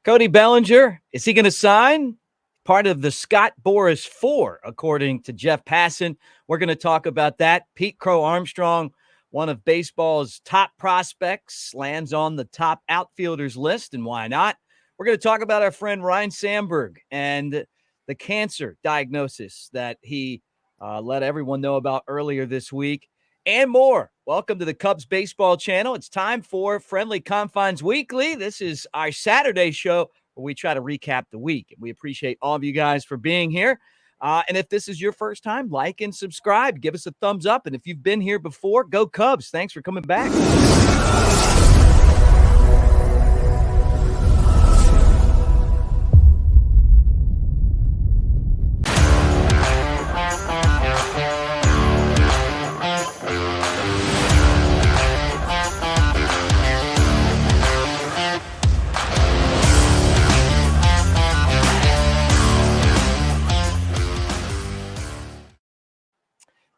Cody Bellinger, is he going to sign? Part of the Scott Boras Four, according to Jeff Passen. We're going to talk about that. Pete Crow-Armstrong, one of baseball's top prospects, lands on the top outfielders list, and why not? We're going to talk about our friend Ryne Sandberg and the cancer diagnosis that he let everyone know about earlier this week, and more. Welcome to the Cubs Baseball Channel. It's time for Friendly Confines Weekly. This is our Saturday show where we try to recap the week. We appreciate all of you guys for being here. And if this is your first time, like and subscribe. Give us a thumbs up. And if you've been here before, go Cubs. Thanks for coming back.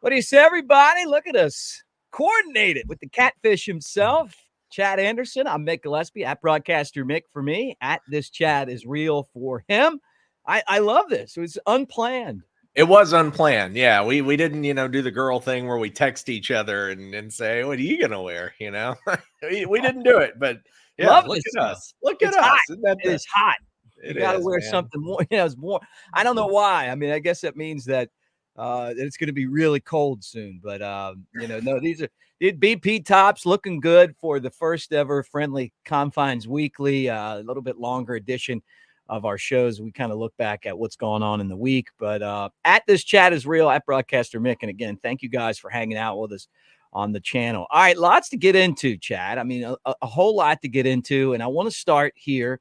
What do you say, everybody? Look at us. Coordinated with the catfish himself, Chad Anderson. I'm Mick Gillispie, at Broadcaster Mick for me, at This Chad is Real for him. I love this. It was unplanned. It was unplanned. Yeah, we didn't, do the girl thing where we text each other and say, what are you going to wear? We didn't do it, but yeah, love look this at stuff. us. Look It's at hot. us. Isn't that It is hot. You got to wear man. something more. It's more. I don't know why. I mean, I guess that means that it's going to be really cold soon. But, no, these are BP tops looking good for the first ever Friendly Confines Weekly, a little bit longer edition of our shows. We kind of look back at what's going on in the week. But at This Chat is Real, at Broadcaster Mick. And again, thank you guys for hanging out with us on the channel. All right, lots to get into, Chad. I mean, a whole lot to get into. And I want to start here.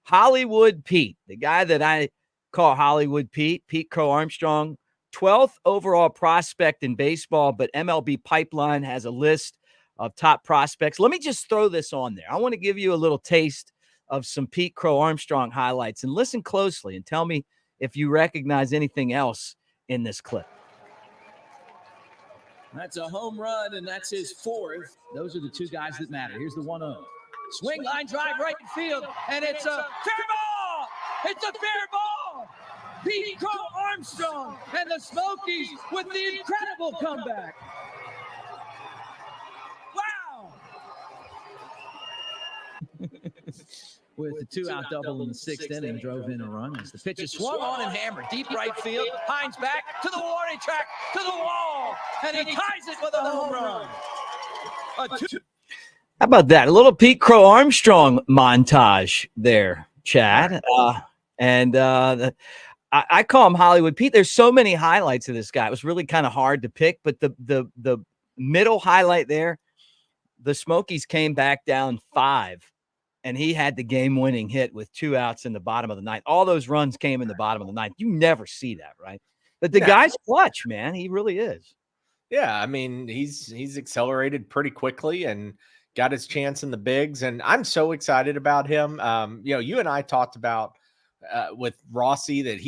Hollywood Pete, the guy that I call Hollywood Pete, Pete Crow-Armstrong, 12th overall prospect in baseball, but MLB Pipeline has a list of top prospects. Let me just throw this on there. I want to give you a little taste of some Pete Crow-Armstrong highlights, and listen closely and tell me if you recognize anything else in this clip. That's a home run, and that's his fourth. Those are the two guys that matter. Here's the 1-0. Swing, line drive, right in field, and it's a fair ball! It's a fair ball! Pete Crow-Armstrong and the Smokies with the incredible comeback. Wow! With the two-out double in the sixth inning, drove in a run as the pitch is swung on and hammered. Deep right field, Hines back to the warning track, to the wall, and he ties it with a home run. How about that? A little Pete Crow-Armstrong montage there, Chad. I call him Hollywood Pete. There's so many highlights of this guy. It was really kind of hard to pick, but the middle highlight there, the Smokies came back down 5, and he had the game-winning hit with 2 outs in the bottom of the ninth. All those runs came in the bottom of the ninth. You never see that, right? But the guy's clutch, man. He really is. Yeah, I mean, he's accelerated pretty quickly and got his chance in the bigs, and I'm so excited about him. You and I talked about with Rossi that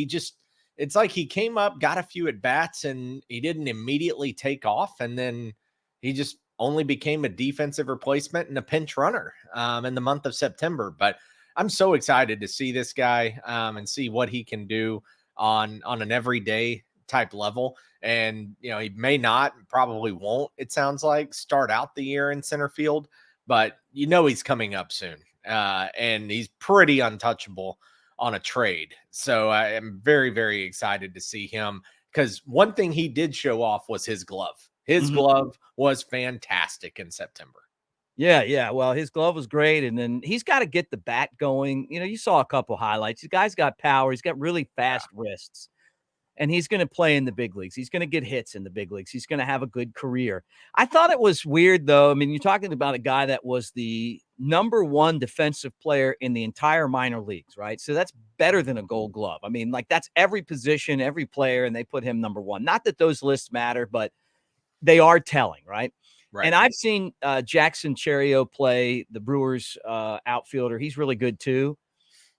it's like he came up, got a few at bats, and he didn't immediately take off. And then he just only became a defensive replacement and a pinch runner in the month of September. But I'm so excited to see this guy and see what he can do on an everyday type level. And, he may not, probably won't, it sounds like, start out the year in center field, but he's coming up soon and he's pretty untouchable on a trade. So I am very, very excited to see him, because one thing he did show off was his glove. His glove was fantastic in September. Yeah. Well, his glove was great, and then he's got to get the bat going. You saw a couple highlights. The guy's got power. He's got really fast wrists, and he's going to play in the big leagues. He's going to get hits in the big leagues. He's going to have a good career. I thought it was weird, though. I mean, you're talking about a guy that was the #1 defensive player in the entire minor leagues, right? So that's better than a Gold Glove. I mean, like, that's every position, every player, and they put him #1. Not that those lists matter, but they are telling, right? And I've seen Jackson Cherio play, the Brewers outfielder. He's really good too.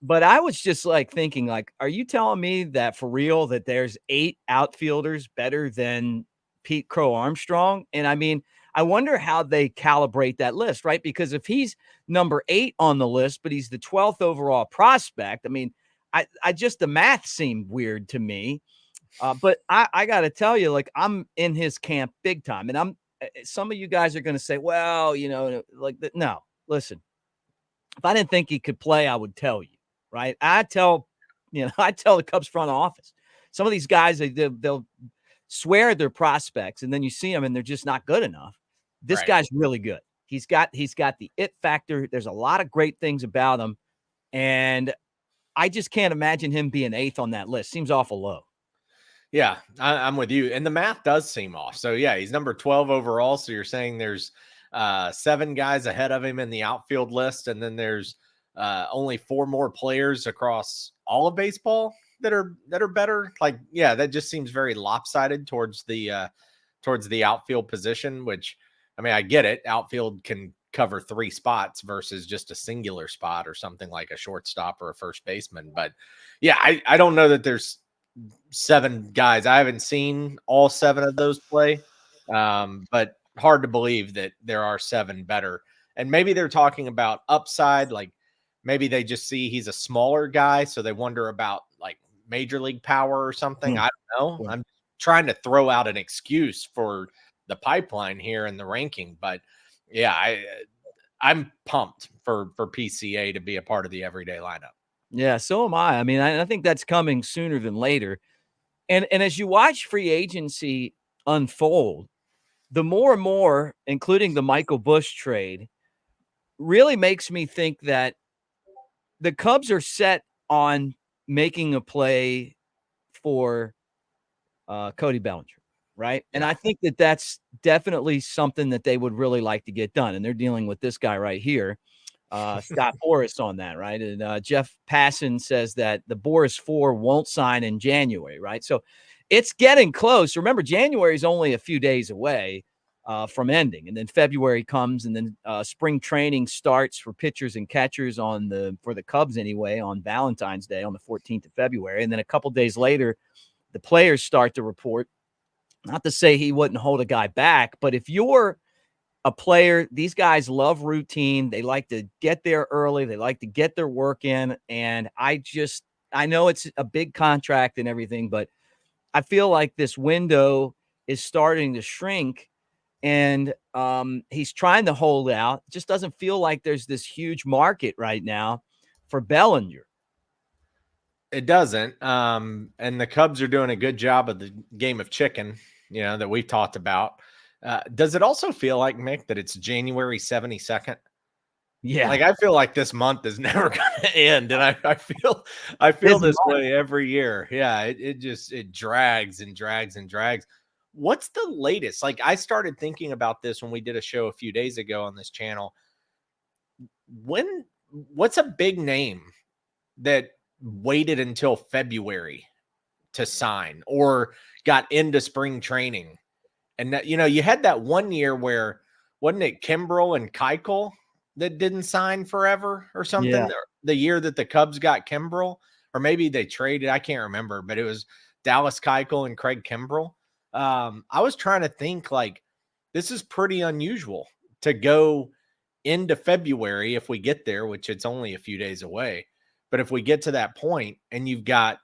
But I was just thinking, are you telling me that for real that there's 8 outfielders better than Pete Crow-Armstrong? And I mean, I wonder how they calibrate that list, right? Because if he's number 8 on the list, but he's the 12th overall prospect, I mean, I just the math seemed weird to me. But I got to tell you, like, I'm in his camp big time, and some of you guys are going to say, well, like that. No, listen, if I didn't think he could play, I would tell you, right? I tell the Cubs front office, some of these guys, they'll swear they're prospects, and then you see them and they're just not good enough. This guy's really good. He's got the it factor. There's a lot of great things about him, and I just can't imagine him being 8th on that list. Seems awful low. Yeah, I'm with you. And the math does seem off. So, yeah, he's number 12 overall. So you're saying there's 7 guys ahead of him in the outfield list. And then there's only 4 more players across all of baseball that are better. Like, yeah, that just seems very lopsided towards the outfield position, which, I mean, I get it. Outfield can cover 3 spots versus just a singular spot or something like a shortstop or a first baseman. But yeah, I don't know that there's 7 guys. I haven't seen all 7 of those play, but hard to believe that there are 7 better. And maybe they're talking about upside, like maybe they just see he's a smaller guy, so they wonder about like major league power or something. I don't know. I'm trying to throw out an excuse for the pipeline here in the ranking, but yeah, I'm pumped for PCA to be a part of the everyday lineup. Yeah, so am I. I mean, I think that's coming sooner than later. And as you watch free agency unfold, the more and more, including the Michael Busch trade, really makes me think that the Cubs are set on making a play for Cody Bellinger, right? And I think that that's definitely something that they would really like to get done. And they're dealing with this guy right here, Scott Boras, on that, right? And Jeff Passen says that the Boras Four won't sign in January, right? So it's getting close. Remember, January is only a few days away from ending, and then February comes, and then spring training starts for pitchers and catchers for the Cubs anyway on Valentine's Day on the 14th of February, and then a couple days later, the players start to report. Not to say he wouldn't hold a guy back, but if you're a player, these guys love routine. They like to get there early. They like to get their work in. And I know it's a big contract and everything, but I feel like this window is starting to shrink, and he's trying to hold out. It just doesn't feel like there's this huge market right now for Bellinger. It doesn't. And the Cubs are doing a good job of the game of chicken, that we've talked about. Does it also feel like, Mick, that it's January 72nd? Yeah. Like, I feel like this month is never going to end. And I feel this way every year. Yeah. It drags and drags and drags. What's the latest? Like, I started thinking about this when we did a show a few days ago on this channel. What's a big name that waited until February to sign or got into spring training? And that, you had that one year where, wasn't it Kimbrel and Keuchel that didn't sign forever or something? Yeah. The year that the Cubs got Kimbrel, or maybe they traded, I can't remember, but it was Dallas Keuchel and Craig Kimbrel. I was trying to think, like, this is pretty unusual to go into February if we get there, which it's only a few days away. But if we get to that point and you've got,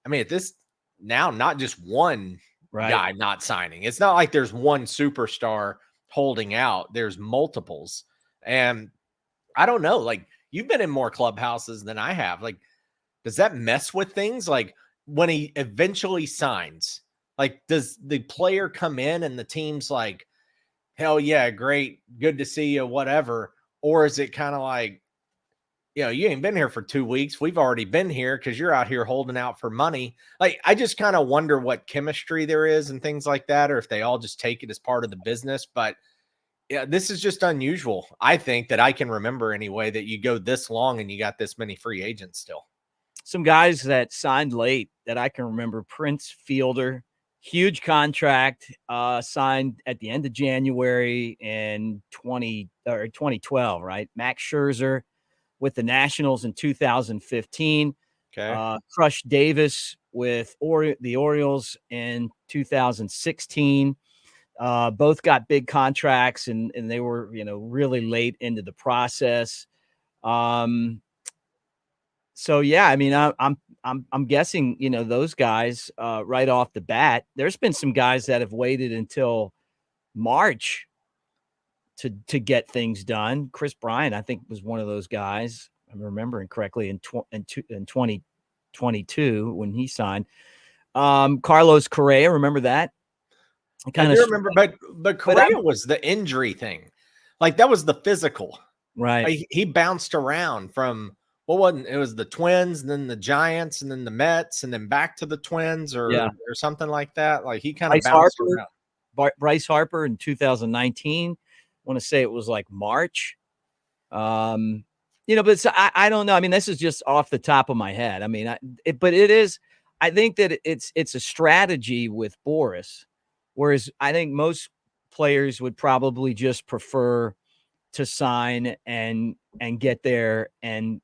I mean, at this now, not just one guy not signing. It's not like there's one superstar holding out. There's multiples. And I don't know, like, you've been in more clubhouses than I have. Like, does that mess with things? Like, when he eventually signs, like, does the player come in and the team's like, hell yeah, great, good to see you, whatever? Or is it kind of like, you ain't been here for 2 weeks. We've already been here because you're out here holding out for money. Like, I just kind of wonder what chemistry there is and things like that, or if they all just take it as part of the business. But yeah, this is just unusual. I think that I can remember anyway that you go this long and you got this many free agents still. Some guys that signed late that I can remember: Prince Fielder, huge contract, signed at the end of January in 2012, right? Max Scherzer with the Nationals in 2015. Okay. Crush Davis with the Orioles in 2016. Both got big contracts, and they were, really late into the process. So yeah, I mean, I'm guessing, those guys right off the bat. There's been some guys that have waited until March to get things done. Chris Bryant, I think, was one of those guys. I'm remembering correctly in 2022 when he signed. Carlos Correa, remember that? I do remember, but Correa was the injury thing. Like, that was the physical. Right. Like, he bounced around from it was the Twins, and then the Giants, and then the Mets, and then back to the Twins or something like that. Like, he kind of bounced around. Bryce Harper in 2019. I want to say it was like March. But I don't know. I mean, this is just off the top of my head. I mean, but it is. I think that it's a strategy with Boras, whereas I think most players would probably just prefer to sign and get there and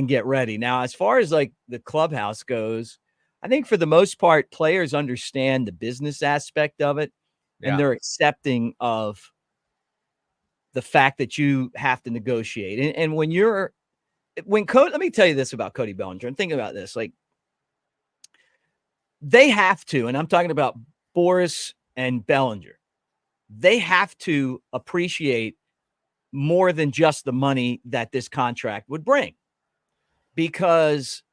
get ready. Now, as far as like the clubhouse goes, I think for the most part, players understand the business aspect of it, and they're accepting of the fact that you have to negotiate. And let me tell you this about Cody Bellinger, and think about this, like, they have to, and I'm talking about Boras and Bellinger, they have to appreciate more than just the money that this contract would bring, because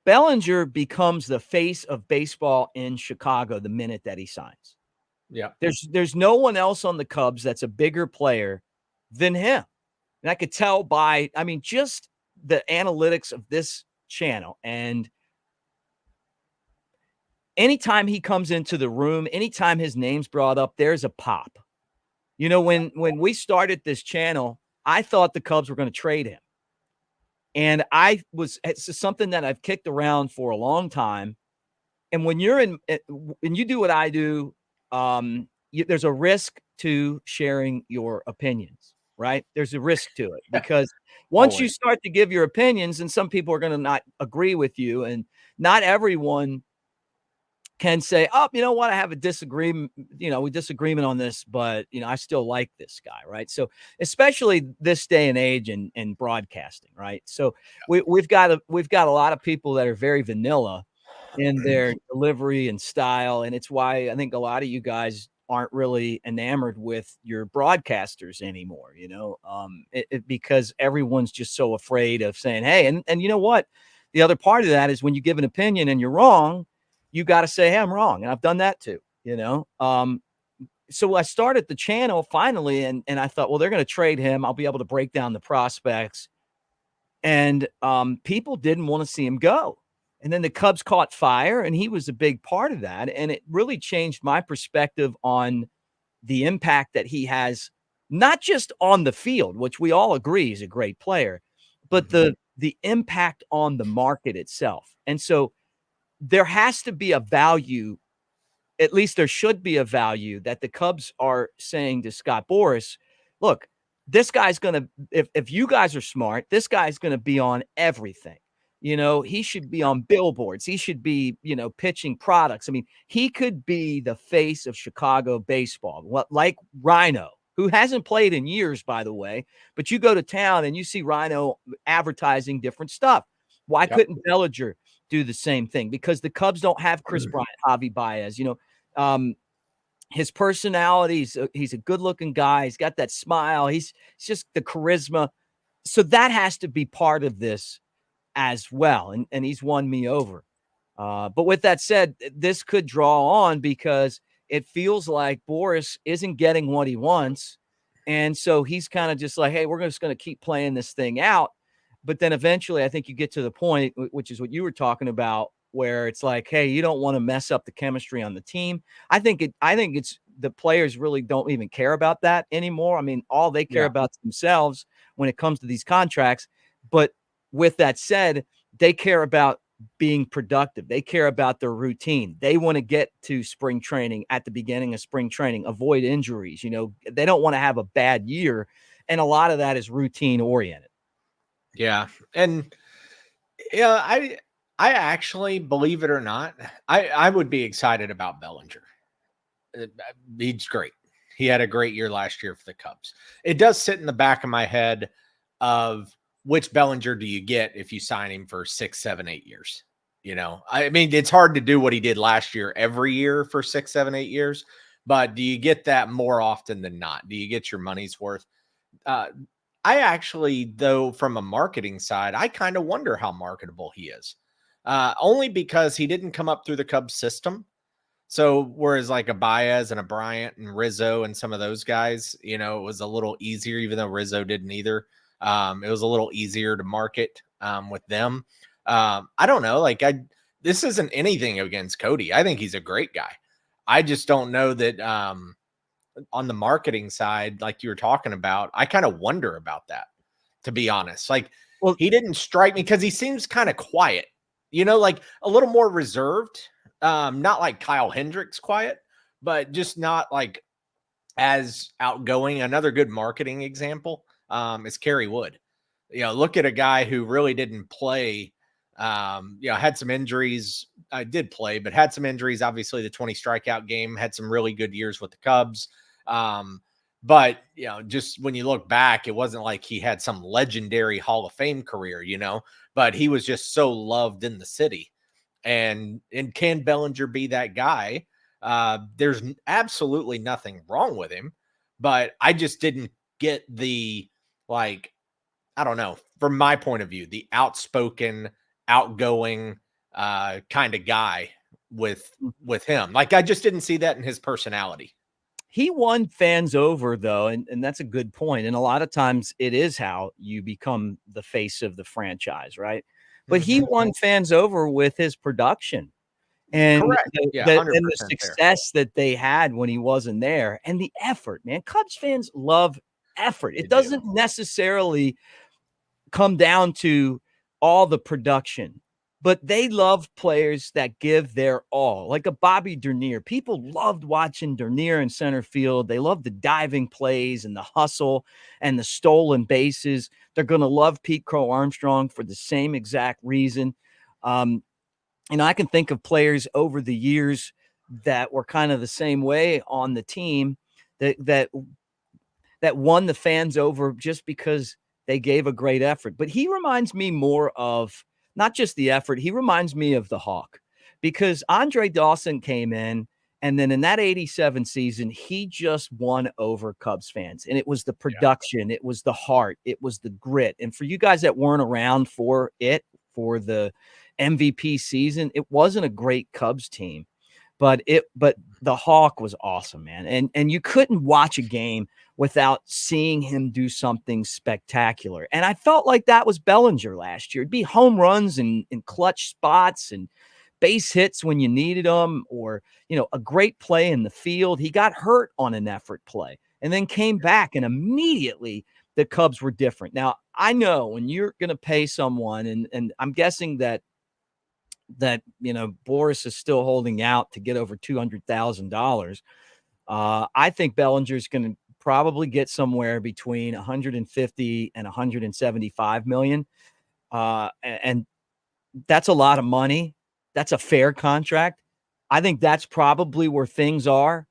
Bellinger becomes the face of baseball in Chicago the minute that he signs. Yeah. There's no one else on the Cubs that's a bigger player than him. And I could tell by, I mean, just the analytics of this channel. And anytime he comes into the room, anytime his name's brought up, there's a pop. When we started this channel, I thought the Cubs were going to trade him. And it's something that I've kicked around for a long time. And when you do what I do, there's a risk to sharing your opinions, right? There's a risk to it, because once you start to give your opinions, and some people are going to not agree with you, and not everyone can say, oh, you know what, I have a disagreement, we disagreement on this, but I still like this guy, right? So especially this day and age in broadcasting, right? So we've got a lot of people that are very vanilla in their delivery and style, and it's why I think a lot of you guys aren't really enamored with your broadcasters anymore, because everyone's just so afraid of saying, hey, and you know what? The other part of that is when you give an opinion and you're wrong, you got to say, hey, I'm wrong. And I've done that too, So I started the channel finally, and I thought, well, they're going to trade him. I'll be able to break down the prospects. And people didn't want to see him go. And then the Cubs caught fire, and he was a big part of that. And it really changed my perspective on the impact that he has, not just on the field, which we all agree is a great player, but the impact on the market itself. And so there has to be a value, at least there should be a value, that the Cubs are saying to Scott Boras, look, this guy's going to, if you guys are smart, this guy's going to be on everything. He should be on billboards. He should be, pitching products. I mean, he could be the face of Chicago baseball, like Rhino, who hasn't played in years, by the way, but you go to town and you see Rhino advertising different stuff. Why couldn't Bellinger do the same thing? Because the Cubs don't have Chris Bryant, Javi Baez, his personality, he's a good looking guy. He's got that smile. He's just the charisma. So that has to be part of this as well. And he's won me over. But with that said, this could draw on, because it feels like Boras isn't getting what he wants. And so he's kind of just like, hey, we're just going to keep playing this thing out. But then eventually I think you get to the point, which is what you were talking about, where it's like, hey, you don't want to mess up the chemistry on the team. I think it's the players really don't even care about that anymore. I mean, all they care about themselves when it comes to these contracts. But with that said, they care about being productive. They care about their routine. They want to get to spring training at the beginning of spring training, avoid injuries. They don't want to have a bad year. And a lot of that is routine oriented. Yeah. And I actually, believe it or not, I would be excited about Bellinger. he's great. He had a great year last year for the Cubs. It does sit in the back of my head of which Bellinger do you get if you sign him for 6, 7, 8 years? I mean, it's hard to do what he did last year every year for 6, 7, 8 years, but do you get that more often than not? Do you get your money's worth? I actually, though, from a marketing side, I kind of wonder how marketable he is. Only because he didn't come up through the Cubs system. So whereas like a Baez and a Bryant and Rizzo and some of those guys, it was a little easier, even though Rizzo didn't either. It was a little easier to market with them. I don't know. This isn't anything against Cody. I think he's a great guy. I just don't know that on the marketing side, like you were talking about, I kind of wonder about that, to be honest. He didn't strike me because he seems kind of quiet, like a little more reserved. Not like Kyle Hendricks quiet, but just not like as outgoing. Another good marketing example is Kerry Wood. Look at a guy who really didn't play, had some injuries. I did play, but had some injuries. Obviously the 20 strikeout game, had some really good years with the Cubs. But just when you look back, it wasn't like he had some legendary Hall of Fame career, but he was just so loved in the city. And can Bellinger be that guy? There's absolutely nothing wrong with him, but I just didn't get the, I don't know, from my point of view, the outspoken, outgoing kind of guy with him. I just didn't see that in his personality. He won fans over, though, and that's a good point. And a lot of times it is how you become the face of the franchise, right? But he won fans over with his production and the success that they had when he wasn't there, and the effort, man. Cubs fans love effort. It doesn't necessarily come down to all the production, but they love players that give their all, like a Bobby Dernier. People loved watching Dernier in center field. They love the diving plays and the hustle and the stolen bases. They're going to love Pete Crow-Armstrong for the same exact reason. I can think of players over the years that were kind of the same way on the team that won the fans over just because they gave a great effort. But he reminds me more of not just the effort. He reminds me of the Hawk, because Andre Dawson came in, and then in that 87 season, he just won over Cubs fans. And it was the production. It was the heart. It was the grit. And for you guys that weren't around for the MVP season, it wasn't a great Cubs team, but the Hawk was awesome, man. And you couldn't watch a game without seeing him do something spectacular. And I felt like that was Bellinger last year. It'd be home runs and clutch spots and base hits when you needed them, or, a great play in the field. He got hurt on an effort play and then came back, and immediately the Cubs were different. Now, I know when you're going to pay someone, and I'm guessing that Boras is still holding out to get over $200,000. I think Bellinger's going to probably get somewhere between 150 and 175 million. And that's a lot of money. That's a fair contract. I think that's probably where things are,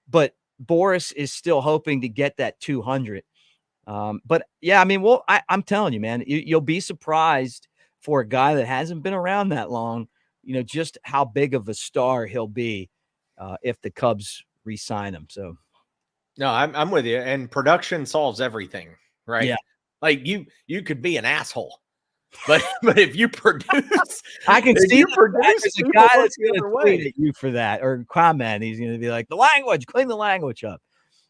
but Boras is still hoping to get that 200. But yeah, I mean, I'm telling you, man, you'll be surprised for a guy that hasn't been around that long, just how big of a star he'll be if the Cubs re-sign him. So, no, I'm with you. And production solves everything, right? Yeah. Like you could be an asshole, but if you produce, I can see there's a guy that's going to tweet at you for that, or comment. He's going to be like, clean the language up.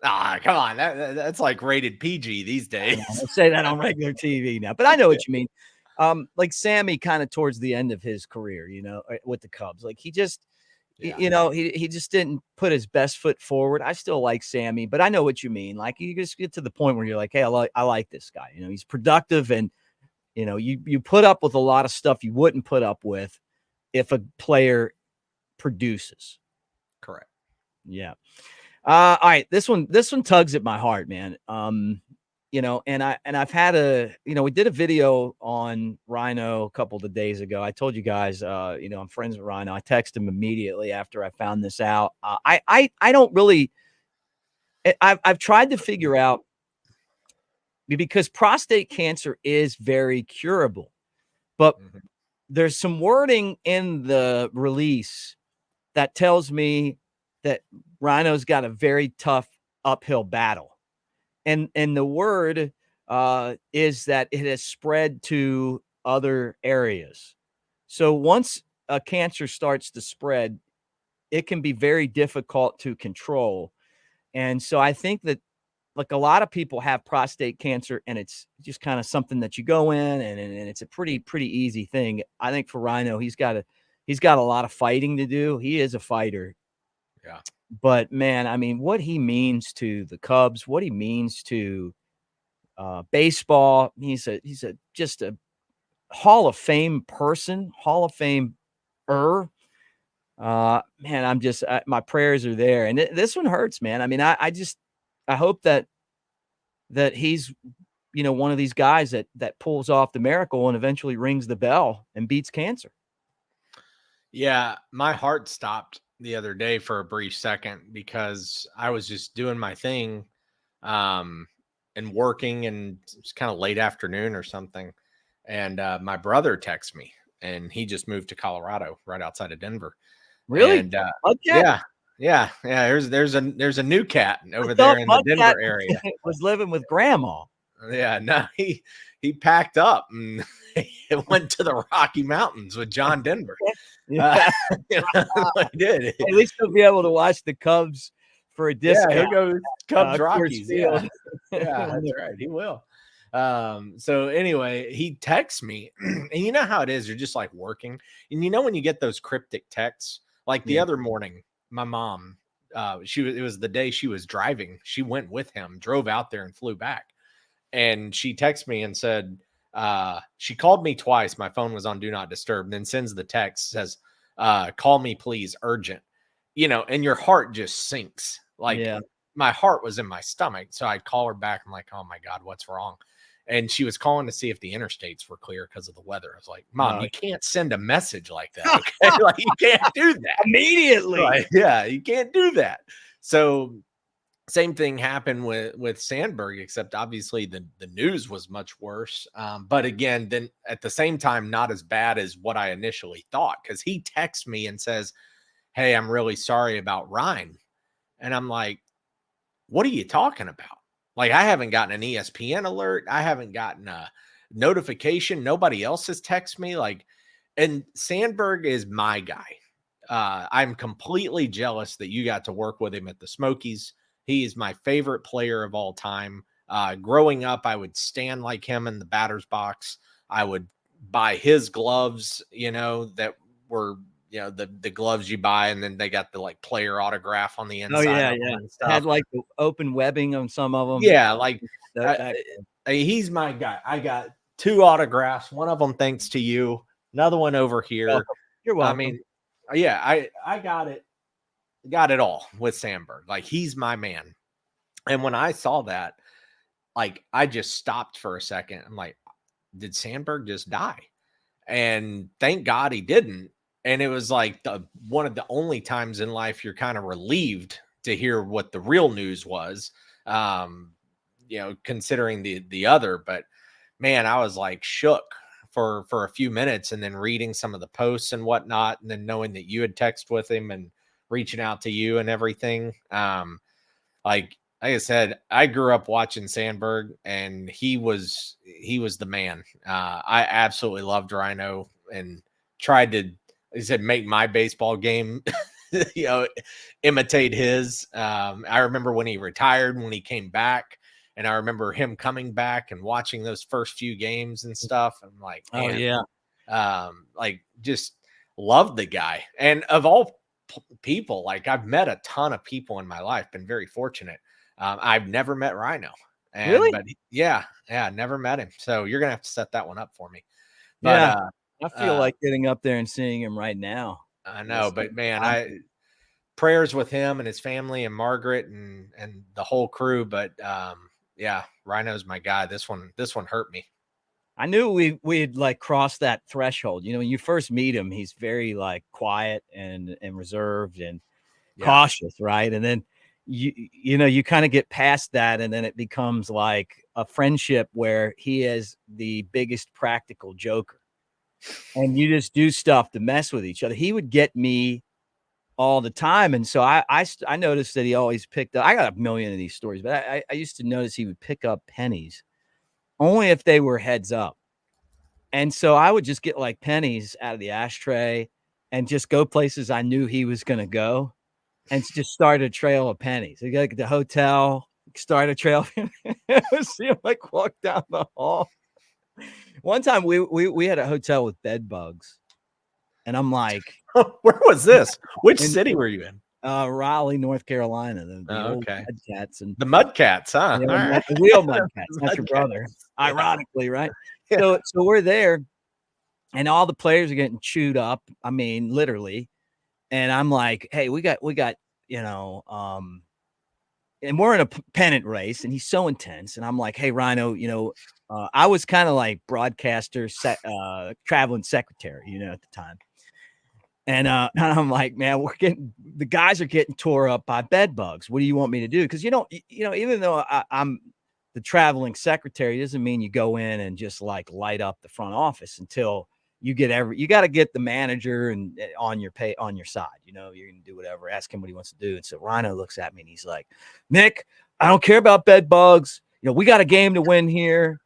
Ah, come on. That's like rated PG these days. I'll say that on regular TV now, but I know what you mean. Like Sammy kind of towards the end of his career, with the Cubs, like he just, he just didn't put his best foot forward. I still like Sammy, but I know what you mean. Like you just get to the point where you're like, hey, I like this guy. He's productive, and you put up with a lot of stuff you wouldn't put up with if a player produces. Correct. Yeah. All right. This one tugs at my heart, man. and I've had we did a video on Rhino a couple of days ago. I told you guys, I'm friends with Rhino. I texted him immediately after I found this out. I don't really, I've tried to figure out, because prostate cancer is very curable, but there's some wording in the release that tells me that Rhino's got a very tough uphill battle. And the word is that it has spread to other areas. So once a cancer starts to spread, it can be very difficult to control. And so I think that, like, a lot of people have prostate cancer, and it's just kind of something that you go in, and it's a pretty easy thing. I think for Rhino, he's got a lot of fighting to do. He is a fighter. Yeah. But man, I mean, what he means to the Cubs, what he means to baseball, he's just a Hall of Fame person, Hall of Fame man, my prayers are there. And this one hurts, man. I mean, I hope that he's, one of these guys that pulls off the miracle and eventually rings the bell and beats cancer. Yeah, my heart stopped the other day for a brief second because I was just doing my thing and working, and it's kind of late afternoon or something. And my brother texted me, and he just moved to Colorado, right outside of Denver. Really? And yeah. There's a new cat over there in the Denver area. Was living with grandma. Yeah, no, he packed up and went to the Rocky Mountains with John Denver. He did. At least he'll be able to watch the Cubs for a discount. Yeah, he'll go Cubs Rockies. Yeah, that's right. He will. So anyway, he texts me, and you know how it is. You're just like working, and when you get those cryptic texts, like the other morning, my mom, it was the day she was driving. She went with him, drove out there, and flew back. And she texted me and said, she called me twice. My phone was on Do Not Disturb. Then sends the text, says, call me, please, urgent. And your heart just sinks. Like, my heart was in my stomach. So I'd call her back. I'm like, oh my God, what's wrong? And she was calling to see if the interstates were clear because of the weather. I was like, Mom, you can't send a message like that. Okay? Like, you can't do that immediately. Like, yeah, you can't do that. So same thing happened with Sandberg, except obviously the news was much worse. But again, then at the same time, not as bad as what I initially thought, because he texts me and says, hey, I'm really sorry about Ryne. And I'm like, what are you talking about? Like, I haven't gotten an ESPN alert. I haven't gotten a notification. Nobody else has texted me. Like, and Sandberg is my guy. I'm completely jealous that you got to work with him at the Smokies. He is my favorite player of all time. Growing up, I would stand like him in the batter's box. I would buy his gloves, that were, the gloves you buy, and then they got the like player autograph on the inside. Oh yeah, and stuff. Had like the open webbing on some of them. Yeah, like he's my guy. I got 2 autographs. One of them thanks to you. Another one over here. You're welcome. I mean, yeah, I got it. Got it all with Sandberg. Like, he's my man. And when I saw that, like, I just stopped for a second. I'm like, did Sandberg just die? And thank God he didn't. And it was like one of the only times in life you're kind of relieved to hear what the real news was, considering the other. But man, I was like shook for a few minutes, and then reading some of the posts and whatnot, and then knowing that you had texted with him and reaching out to you and everything. Like I said, I grew up watching Sandberg, and he was the man. I absolutely loved Rhino and tried to, like I said, make my baseball game, imitate his. I remember when he retired, when he came back, and I remember him coming back and watching those first few games and stuff. I'm like, man, like, just loved the guy. And of all people, like, I've met a ton of people in my life, been very fortunate. I've never met Rhino. Really? But yeah, never met him. So you're gonna have to set that one up for me. But I feel like getting up there and seeing him right now. I know, but man, prayers with him and his family and Margaret and the whole crew. But Yeah, Rhino's my guy. This one hurt me. I knew we'd like crossed that threshold. You know, when you first meet him, he's very like quiet and reserved and cautious, right? And then you know, you kind of get past that, and then it becomes like a friendship where he is the biggest practical joker. And you just do stuff to mess with each other. He would get me all the time. And so I noticed that he always picked up. I got a million of these stories, but I used to notice he would pick up pennies only if they were heads up. And so I would just get like pennies out of the ashtray and just go places I knew he was going to go and just start a trail of pennies. So you go to the hotel, start a trail. See him like walk down the hall. One time we had a hotel with bed bugs. And I'm like, where was this? Which city were you in? Raleigh, North Carolina. The old okay. Mudcats and the Mudcats, huh? You know, the real Mudcats. That's your brother. Ironically, right? Yeah. So we're there, and all the players are getting chewed up. I mean, literally. And I'm like, hey, we got, you know, and we're in a pennant race, and he's so intense. And I'm like, hey, Rhino, you know, I was kind of like broadcaster, traveling secretary, you know, at the time. And I'm like, man, the guys are getting tore up by bed bugs. What do you want me to do? Because you know, even though I'm the traveling secretary, doesn't mean you go in and just like light up the front office until you got to get the manager and on your side. You know, you're gonna do whatever, ask him what he wants to do. And so Rhino looks at me and he's like, Nick, I don't care about bed bugs. You know, we got a game to win here.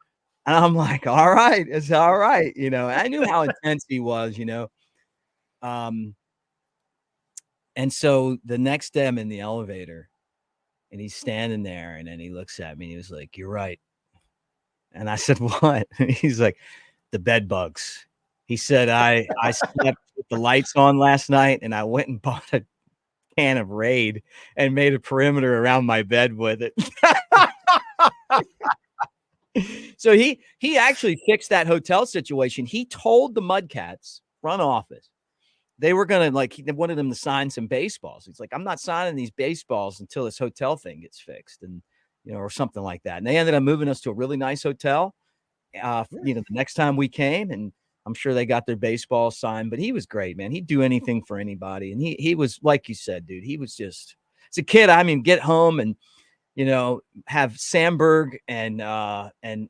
And I'm like, all right, it's all right. You know, I knew how intense he was, you know. And so the next day I'm in the elevator and he's standing there, and then he looks at me and he was like, you're right. And I said, what? And he's like, the bed bugs. He said, I slept with the lights on last night, and I went and bought a can of Raid and made a perimeter around my bed with it. So he actually fixed that hotel situation. He told the Mudcats front office they were going to, like, he wanted them to sign some baseballs. He's like, I'm not signing these baseballs until this hotel thing gets fixed, and, you know, or something like that. And they ended up moving us to a really nice hotel, you know, the next time we came, and I'm sure they got their baseball signed, but he was great, man. He'd do anything for anybody. And he was, like you said, dude, he was just, as a kid, I mean, get home and, you know, have Sandberg and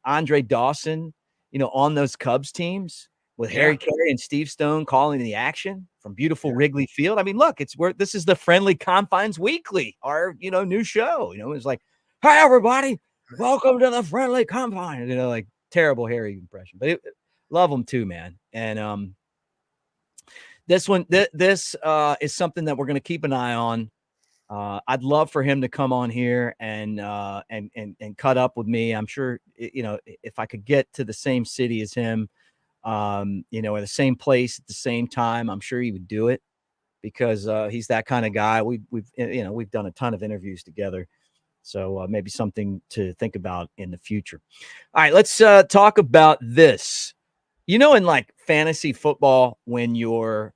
Andre Dawson, you know, on those Cubs teams with Harry Carey and Steve Stone calling the action from beautiful Wrigley Field. I mean, look, this is the Friendly Confines Weekly, our, you know, new show. You know, it's like, hi, everybody, welcome to the Friendly Confines. You know, like terrible Harry impression, but love them too, man. And this is something that we're going to keep an eye on. I'd love for him to come on here and cut up with me. I'm sure, you know, if I could get to the same city as him, you know, at the same place at the same time, I'm sure he would do it because he's that kind of guy. We've done a ton of interviews together. So maybe something to think about in the future. All right, let's talk about this. You know, in like fantasy football, when you're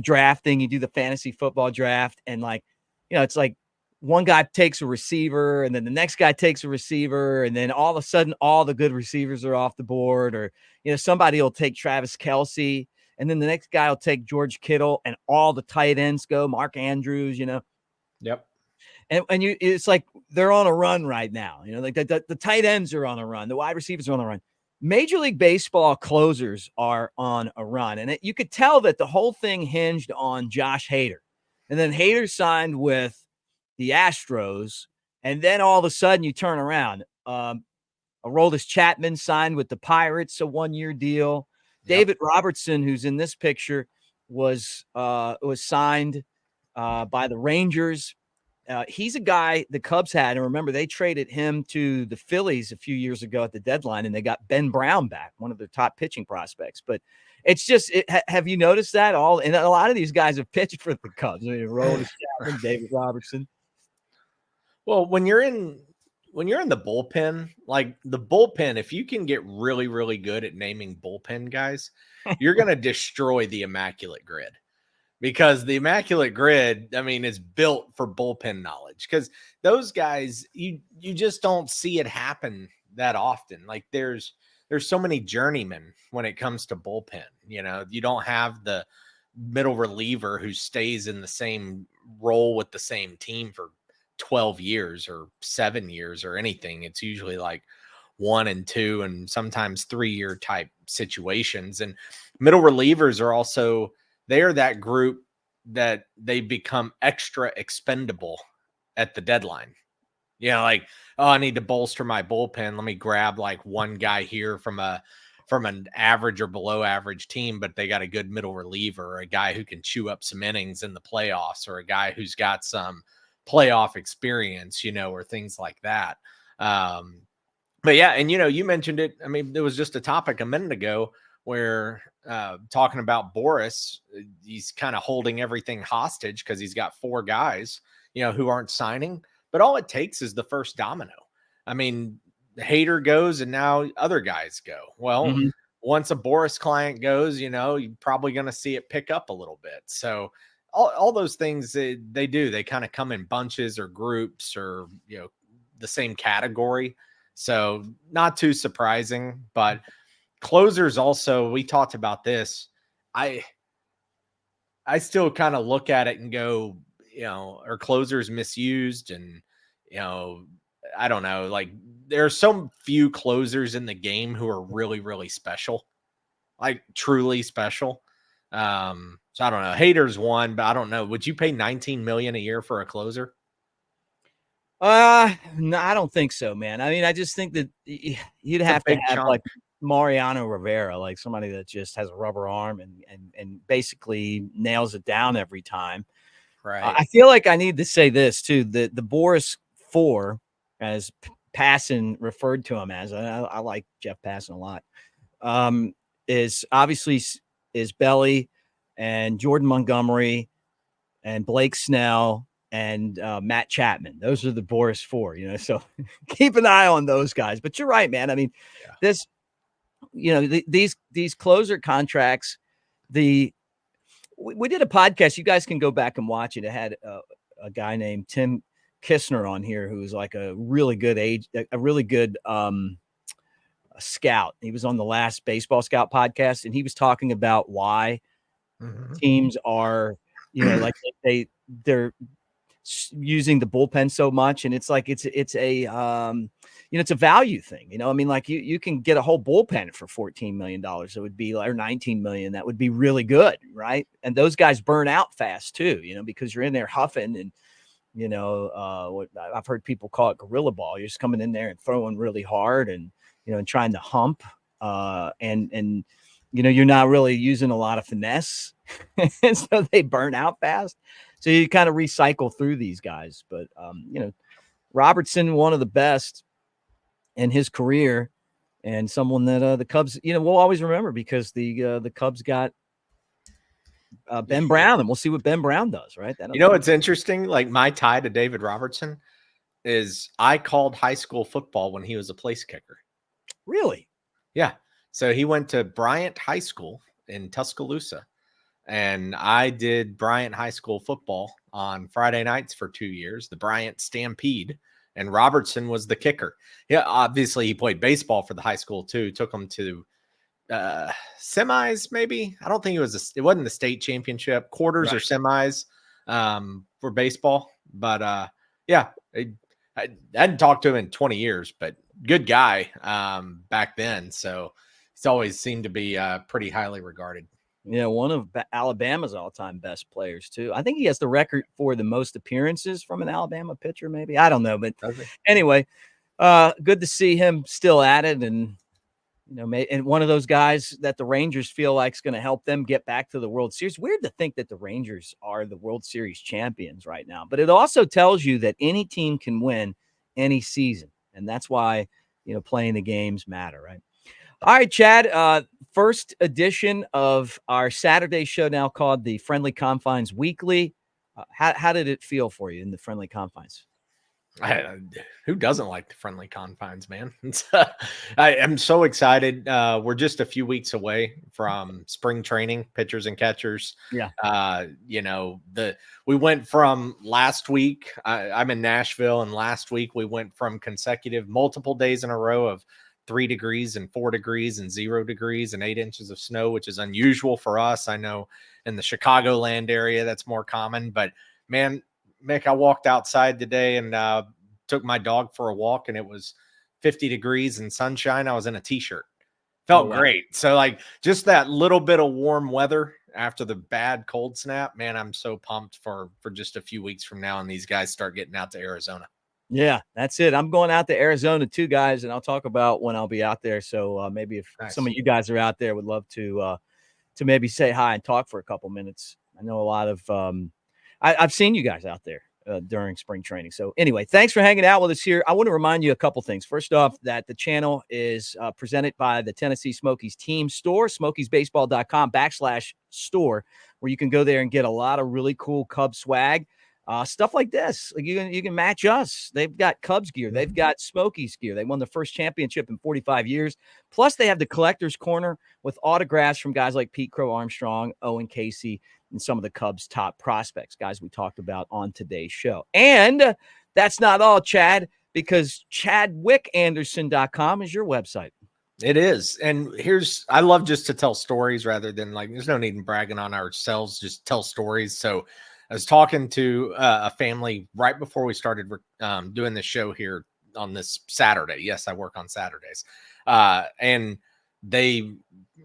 drafting, you do the fantasy football draft, and like, you know, it's like one guy takes a receiver and then the next guy takes a receiver, and then all of a sudden all the good receivers are off the board, or, you know, somebody will take Travis Kelce and then the next guy will take George Kittle, and all the tight ends go Mark Andrews, you know. Yep. And it's like they're on a run right now. You know, like the tight ends are on a run. The wide receivers are on a run. Major League Baseball closers are on a run. And you could tell that the whole thing hinged on Josh Hader. And then Hader signed with the Astros. And then all of a sudden you turn around. Aroldis Chapman signed with the Pirates, a 1-year deal. Yep. David Robertson, who's in this picture, was signed by the Rangers. He's a guy the Cubs had, and remember, they traded him to the Phillies a few years ago at the deadline, and they got Ben Brown back, one of their top pitching prospects. But it's just, have you noticed that all? And a lot of these guys have pitched for the Cubs. I mean, Aroldis Chapman, David Robertson. Well, when you're in the bullpen, like the bullpen, if you can get really, really good at naming bullpen guys, you're going to destroy the immaculate grid. because the Immaculate Grid, I mean, is built for bullpen knowledge, because those guys, you just don't see it happen that often. Like there's so many journeymen when it comes to bullpen. You know, you don't have the middle reliever who stays in the same role with the same team for 12 years or 7 years or anything. It's usually like 1 and 2 and sometimes 3-year type situations. And middle relievers are also, they're that group that they become extra expendable at the deadline. You know, like, oh, I need to bolster my bullpen. Let me grab like one guy here from an average or below average team, but they got a good middle reliever, or a guy who can chew up some innings in the playoffs, or a guy who's got some playoff experience, you know, or things like that. But yeah, and you know, you mentioned it. I mean, there was just a topic a minute ago where talking about Boras, he's kind of holding everything hostage because he's got 4 guys, you know, who aren't signing. But all it takes is the first domino. I mean, Hader goes and now other guys go. Well, once a Boras client goes, you know, you're probably going to see it pick up a little bit. So all those things they do, they kind of come in bunches or groups or, you know, the same category. So not too surprising, but closers also, we talked about this. I still kind of look at it and go, you know, are closers misused? And, you know, I don't know, like there are so few closers in the game who are really, really special, like truly special. So I don't know. Hader's one, but I don't know. Would you pay $19 million a year for a closer? No, I don't think so, man. I mean, I just think that you'd have to have like Mariano Rivera, like somebody that just has a rubber arm and basically nails it down every time. Right. I feel like I need to say this too. The Boras Four, as Passen referred to him as, I like Jeff Passen a lot, is obviously is Belli and Jordan Montgomery and Blake Snell and Matt Chapman. Those are the Boras Four, you know, so keep an eye on those guys. But you're right, man. I mean, this, you know, these closer contracts, we did a podcast. You guys can go back and watch it. It had a guy named Tim Kistner on here, who's like a really good scout. He was on the last Baseball Scout podcast, and he was talking about why teams are, you know, like they're using the bullpen so much, and it's like it's a you know, it's a value thing, you know. I mean, like you can get a whole bullpen for $14 million. It would be, or $19 million. That would be really good, right? And those guys burn out fast too, you know, because you're in there huffing and, you know, what I've heard people call it gorilla ball. You're just coming in there and throwing really hard and, you know, and trying to hump, and you know, you're not really using a lot of finesse, and so they burn out fast. So you kind of recycle through these guys. But, you know, Robertson, one of the best in his career, and someone that the Cubs, you know, we'll always remember because the Cubs got Ben Brown, and we'll see what Ben Brown does, right? You know, it's interesting. Like my tie to David Robertson is I called high school football when he was a place kicker. Really? Yeah. So he went to Bryant High School in Tuscaloosa, and I did Bryant High School football on Friday nights for 2 years, the Bryant Stampede, and Robertson was the kicker. Yeah, obviously he played baseball for the high school too. Took him to semis, maybe. I don't think it wasn't the state championship, quarters or semis for baseball. But yeah, I hadn't talked to him in 20 years, but good guy back then. So he's always seemed to be pretty highly regarded. Yeah, one of Alabama's all-time best players too. I think he has the record for the most appearances from an Alabama pitcher, maybe. I don't know, but anyway, good to see him still at it, and you know, and one of those guys that the Rangers feel like is going to help them get back to the World Series. Weird to think that the Rangers are the World Series champions right now, but it also tells you that any team can win any season, and that's why, you know, playing the games matter, right? All right, Chad, first edition of our Saturday show now called the Friendly Confines Weekly. How did it feel for you in the Friendly Confines? Who doesn't like the friendly confines, man? I am so excited. We're just a few weeks away from spring training, pitchers and catchers. Yeah. We went from last week. I'm in Nashville, and last week we went from consecutive multiple days in a row of 3 degrees and 4 degrees and 0 degrees and 8 inches of snow, which is unusual for us. I know in the Chicagoland area that's more common, but man, Mick, I walked outside today and took my dog for a walk, and it was 50 degrees and sunshine. I was in a t-shirt. Felt great. So like just that little bit of warm weather after the bad cold snap, man, I'm so pumped for just a few weeks from now, and these guys start getting out to Arizona. Yeah, that's it. I'm going out to Arizona too, guys, and I'll talk about when I'll be out there. So maybe if some of you guys are out there, would love to maybe say hi and talk for a couple minutes. I know a lot of I've seen you guys out there during spring training. So anyway, thanks for hanging out with us here. I want to remind you a couple things. First off, that the channel is presented by the Tennessee Smokies team store, smokiesbaseball.com/store, where you can go there and get a lot of really cool Cubs swag. Stuff like this. Like you can match us. They've got Cubs gear. They've got Smokies gear. They won the first championship in 45 years. Plus, they have the collector's corner with autographs from guys like Pete Crow-Armstrong, Owen Casey, and some of the Cubs' top prospects, guys we talked about on today's show. And that's not all, Chad, because ChadwickAnderson.com is your website. It is. And I love just to tell stories rather than there's no need in bragging on ourselves, just tell stories. So I was talking to a family right before we started doing this show here on this Saturday. Yes, I work on Saturdays. And they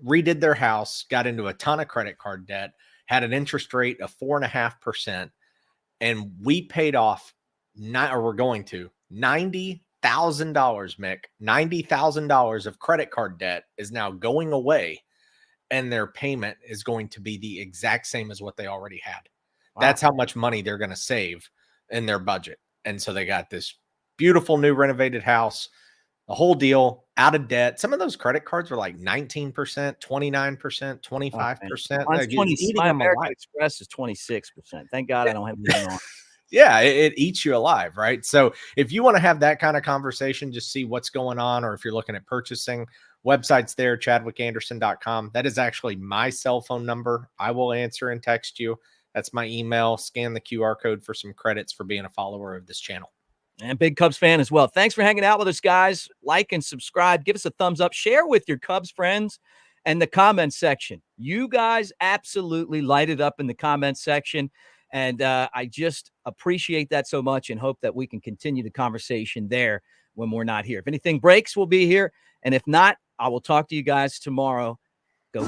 redid their house, got into a ton of credit card debt, had an interest rate of 4.5%. And we paid off, we're going to $90,000, Mick. $90,000 of credit card debt is now going away. And their payment is going to be the exact same as what they already had. Wow. That's how much money they're going to save in their budget. And so they got this beautiful new renovated house, the whole deal, out of debt. Some of those credit cards were like 19%, 29%, 25%. My American Express is 26%. Thank God I don't have anything on. Yeah, it eats you alive, right? So if you want to have that kind of conversation, just see what's going on, or if you're looking at purchasing, website's there, ChadwickAnderson.com. That is actually my cell phone number. I will answer and text you. That's my email. Scan the QR code for some credits for being a follower of this channel. And big Cubs fan as well. Thanks for hanging out with us, guys. Like and subscribe. Give us a thumbs up. Share with your Cubs friends and the comment section. You guys absolutely light it up in the comment section. And I just appreciate that so much and hope that we can continue the conversation there when we're not here. If anything breaks, we'll be here. And if not, I will talk to you guys tomorrow. Go.